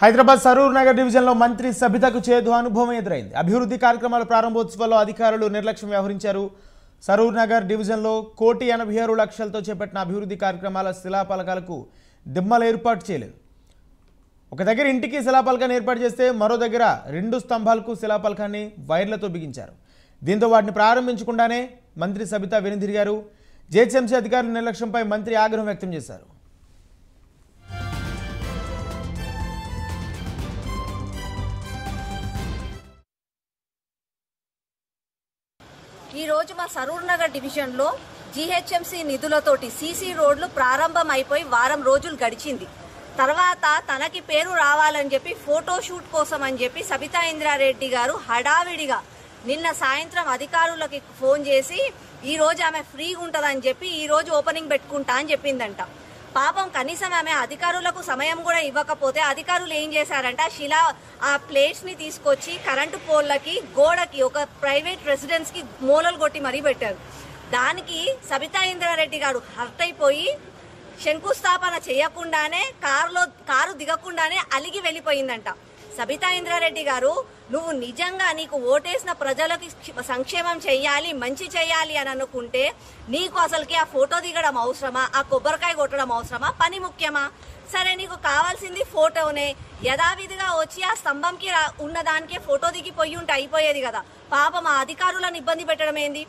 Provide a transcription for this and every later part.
హైదరాబాద్ సరూర్ నగర్ డివిజన్లో మంత్రి సబితకు చేదు అనుభవం ఎదురైంది. అభివృద్ధి కార్యక్రమాల ప్రారంభోత్సవాల్లో అధికారులు నిర్లక్ష్యం వ్యవహరించారు. సరూర్ నగర్ డివిజన్లో 1,86,00,000తో చేపట్టిన అభివృద్ధి కార్యక్రమాల శిలాఫలకాలకు దిమ్మలు ఏర్పాటు చేయలేదు. ఒక దగ్గర ఇంటికి శిలాఫలకాన్ని ఏర్పాటు చేస్తే మరో దగ్గర 2 స్తంభాలకు శిలాఫలకాన్ని వైర్లతో బిగించారు. దీంతో వాటిని ప్రారంభించకుండానే మంత్రి సబిత వెనుదిరిగారు. జేహెచ్ఎంసీ అధికారుల నిర్లక్ష్యంపై మంత్రి ఆగ్రహం వ్యక్తం చేశారు. ఈ రోజు మా సరూర్ నగర్ డివిజన్లో జీహెచ్ఎంసీ నిధులతోటి సీసీ రోడ్లు ప్రారంభం అయిపోయి వారం రోజులు గడిచింది. తర్వాత తనకి పేరు రావాలని చెప్పి ఫోటోషూట్ కోసం అని చెప్పి సబితా ఇంద్రారెడ్డి గారు హడావిడిగా నిన్న సాయంత్రం అధికారులకి ఫోన్ చేసి ఈ రోజు ఆమె ఫ్రీగా ఉంటుందని చెప్పి ఈ రోజు ఓపెనింగ్ పెట్టుకుంటా అని చెప్పిందంట. పాపం కనీసం ఆమె అధికారులకు సమయం కూడా ఇవ్వకపోతే అధికారులు ఏం చేశారంట, ఆ ప్లేట్స్ ని తీసుకొచ్చి కరెంటు పోల్లకి గోడకి ఒక ప్రైవేట్ రెసిడెన్స్ కి మూలలు కొట్టి మరీ పెట్టారు. దానికి సబితా ఇంద్రారెడ్డి గారు హర్ట్ అయిపోయి శంకుస్థాపన చేయకుండానే కారు దిగకుండానే అలిగి వెళ్ళిపోయిందంట. సబితా ఇంద్రారెడ్డి గారు, నువ్వు నిజంగా నీకు ఓటేసిన ప్రజలకి సంక్షేమం చెయ్యాలి, మంచి చెయ్యాలి అని అనుకుంటే నీకు అసలుకి ఆ ఫోటో దిగడం అవసరమా, ఆ కొబ్బరికాయ కొట్టడం అవసరమా, పని ముఖ్యమా? సరే, నీకు కావాల్సింది ఫోటోనే. యథావిధిగా వచ్చి ఆ స్తంభంకి ఉన్నదానికే ఫోటో దిగి పొయ్యి ఉంటే అయిపోయేది కదా. పాపం ఆ అధికారులను ఇబ్బంది పెట్టడం ఏంది?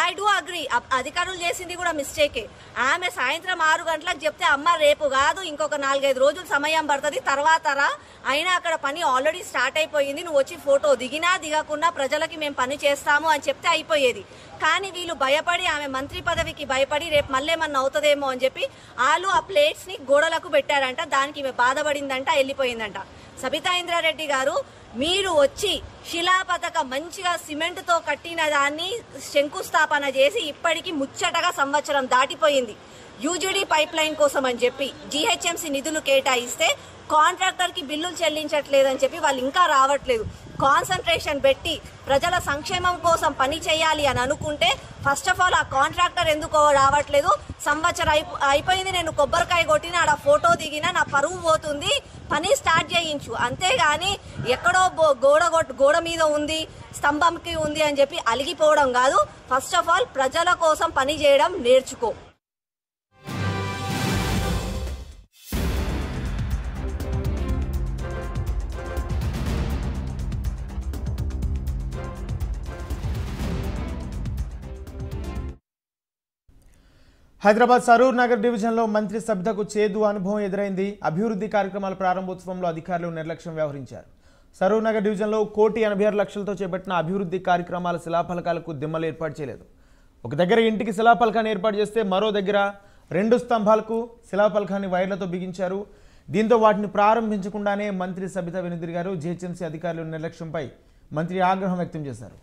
ఐ డూ అగ్రీ, అధికారులు చేసింది కూడా మిస్టేకే. ఆమె సాయంత్రం 6 గంటలకు చెప్తే అమ్మ రేపు కాదు ఇంకొక 4-5 రోజులు సమయం పడుతుంది, తర్వాత రా, అయినా అక్కడ పని ఆల్రెడీ స్టార్ట్ అయిపోయింది, నువ్వు వచ్చి ఫోటో దిగినా దిగకుండా ప్రజలకి మేము పని చేస్తాము అని చెప్తే అయిపోయేది. కానీ వీళ్ళు భయపడి, ఆమె మంత్రి పదవికి భయపడి రేపు మళ్ళేమన్నా అవుతుందేమో అని చెప్పి వాళ్ళు ఆ ప్లేట్స్ ని గోడలకు పెట్టారంట. దానికి ఈమె బాధపడిందంట, వెళ్ళిపోయిందంట. సబితా ఇంద్రారెడ్డి గారు, మీరు వచ్చి శిలాపథకం మంచిగా సిమెంట్ తో కట్టిన దాన్ని శంకుస్థాపన చేసి ఇప్పటికీ ముచ్చటగా సంవత్సరం దాటిపోయింది. యూజీడీ పైప్ లైన్ కోసం అని చెప్పి జీహెచ్ఎంసీ నిధులు కేటాయిస్తే కాంట్రాక్టర్ కి బిల్లులు చెల్లించట్లేదని చెప్పి వాళ్ళు ఇంకా రావట్లేదు. కాన్సన్ట్రేషన్ పెట్టి ప్రజల సంక్షేమం కోసం పని చేయాలి అని అనుకుంటే ఫస్ట్ ఆఫ్ ఆల్ ఆ కాంట్రాక్టర్ ఎందుకో రావట్లేదు. సంవత్సరం అయిపోయింది, నేను కొబ్బరికాయ కొట్టిన ఆడ ఫోటో దిగిన నా పరువు పోతుంది, పని స్టార్ట్ చేయించు. అంతేగాని ఎక్కడో గోడ మీద ఉంది, స్తంభంకి ఉంది అని చెప్పి అలిగిపోవడం కాదు. ఫస్ట్ ఆఫ్ ఆల్ ప్రజల కోసం పని చేయడం నేర్చుకో. హైదరాబాద్ సరూర్ నగర్ డివిజన్లో మంత్రి సబితకు చేదు అనుభవం ఎదురైంది. అభివృద్ధి కార్యక్రమాల ప్రారంభోత్సవంలో అధికారులు నిర్లక్ష్యం వ్యవహరించారు. సరూర్ నగర్ డివిజన్లో 1,86,00,000తో చేపట్టిన అభివృద్ధి కార్యక్రమాల శిలాఫలకాలకు దిమ్మలు ఏర్పాటు చేయలేదు. ఒక దగ్గర ఇంటికి శిలాఫలకాన్ని ఏర్పాటు చేస్తే మరో దగ్గర 2 స్తంభాలకు శిలాఫలకాన్ని వైర్లతో బిగించారు. దీంతో వాటిని ప్రారంభించకుండానే మంత్రి సబిత వెనుదిరిగారు. జీహెచ్ఎంసీ అధికారుల నిర్లక్ష్యంపై మంత్రి ఆగ్రహం వ్యక్తం చేశారు.